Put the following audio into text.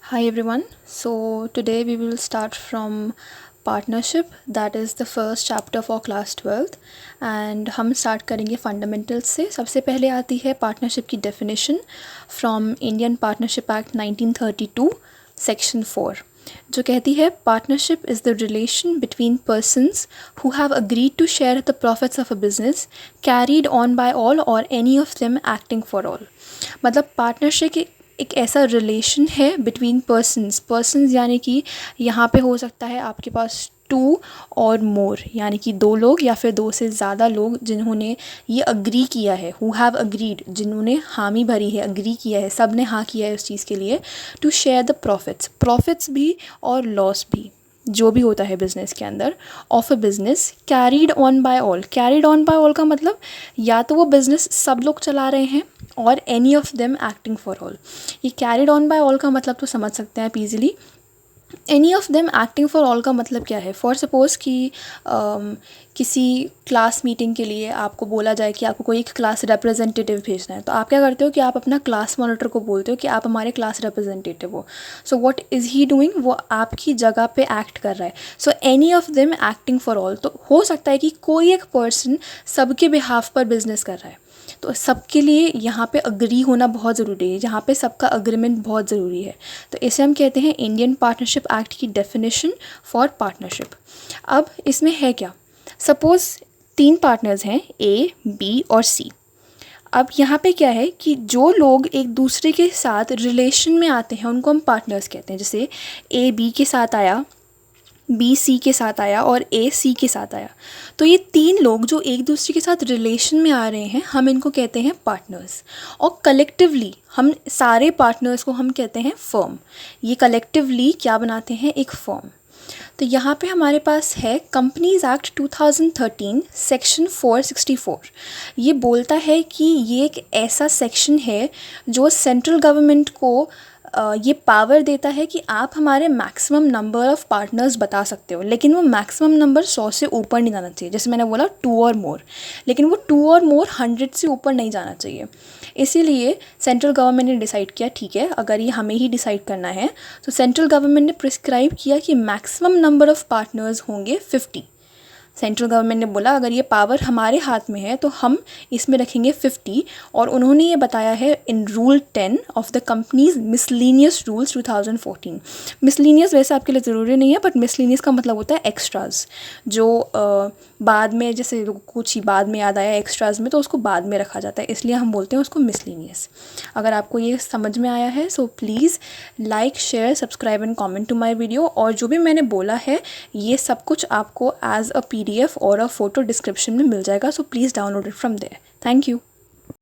Hi everyone. So today we will start from partnership, that is the first chapter for class 12th, and हम start करेंगे fundamentals से. सबसे पहले आती है partnership की definition from Indian Partnership Act 1932 section 4, जो कहती है partnership is the relation between persons who have agreed to share the profits of a business carried on by all or any of them acting for all. मतलब partnership एक ऐसा relation है between persons यानी कि यहाँ पे हो सकता है आपके पास टू और मोर यानी कि दो लोग या फिर दो से ज़्यादा लोग जिन्होंने ये अग्री किया है, हु हैव अग्रीड, जिन्होंने हामी भरी है, अग्री किया है, सब ने हाँ किया है उस चीज़ के लिए, टू शेयर द प्रॉफिट्स भी और लॉस भी, जो भी होता है बिज़नेस के अंदर, of a business carried on by all का मतलब या तो वो बिज़नेस सब लोग चला रहे हैं और any of them acting for all. ये कैरीड ऑन बाय ऑल का मतलब तो समझ सकते हैं आप easily. Any of them acting for all का मतलब क्या है? फॉर सपोज़ कि किसी क्लास मीटिंग के लिए आपको बोला जाए कि आपको कोई एक क्लास रिप्रेजेंटेटिव भेजना है, तो आप क्या करते हो कि आप अपना क्लास मॉनिटर को बोलते हो कि आप हमारे क्लास रिप्रेजेंटेटिव हो. So what is he doing? वो आपकी जगह पे एक्ट कर रहा है. So any of them acting for all, तो हो सकता है कि कोई एक पर्सन सबके बिहाफ पर बिजनेस कर रहा है, तो सबके लिए यहाँ पे अग्री होना बहुत ज़रूरी है, यहाँ पे सबका अग्रीमेंट बहुत ज़रूरी है. तो इसे हम कहते हैं इंडियन पार्टनरशिप एक्ट की डेफिनेशन फॉर पार्टनरशिप. अब इसमें है क्या? सपोज़ 3 पार्टनर्स हैं, ए, बी और सी. अब यहाँ पे क्या है कि जो लोग एक दूसरे के साथ रिलेशन में आते हैं उनको हम पार्टनर्स कहते हैं. जैसे ए बी के साथ आया, बी सी के साथ आया और ए सी के साथ आया, तो ये 3 लोग जो एक दूसरे के साथ रिलेशन में आ रहे हैं, हम इनको कहते हैं पार्टनर्स. और कलेक्टिवली हम सारे पार्टनर्स को हम कहते हैं फर्म. ये कलेक्टिवली क्या बनाते हैं? एक फर्म. तो यहाँ पे हमारे पास है कंपनीज़ एक्ट 2013 सेक्शन 464. ये बोलता है कि ये एक ऐसा सेक्शन है जो सेंट्रल गवर्नमेंट को ये पावर देता है कि आप हमारे मैक्सिमम नंबर ऑफ़ पार्टनर्स बता सकते हो, लेकिन वो मैक्सिमम नंबर 100 से ऊपर नहीं जाना चाहिए. जैसे मैंने बोला 2 और मोर, लेकिन वो 2 और मोर 100 से ऊपर नहीं जाना चाहिए. इसीलिए सेंट्रल गवर्नमेंट ने डिसाइड किया, ठीक है, अगर ये हमें ही डिसाइड करना है, तो सेंट्रल गवर्नमेंट ने प्रिस्क्राइब किया कि मैक्सिमम नंबर ऑफ़ पार्टनर्स होंगे 50. सेंट्रल गवर्नमेंट ने बोला अगर ये पावर हमारे हाथ में है तो हम इसमें रखेंगे 50. और उन्होंने ये बताया है in rule 10 of the companies miscellaneous rules 2014. Miscellaneous वैसे आपके लिए ज़रूरी नहीं है, बट मिसलीनियस का मतलब होता है एक्स्ट्राज, जो बाद में, जैसे कुछ ही बाद में याद आया एक्स्ट्राज में, तो उसको बाद में रखा जाता है, इसलिए हम बोलते हैं उसको मिसलीनियस. अगर आपको ये समझ में आया है so please like, share, subscribe and comment to my video. और जो भी मैंने बोला है ये सब कुछ आपको एज अ PDF और अ फोटो डिस्क्रिप्शन में मिल जाएगा, so please download it from there. Thank you.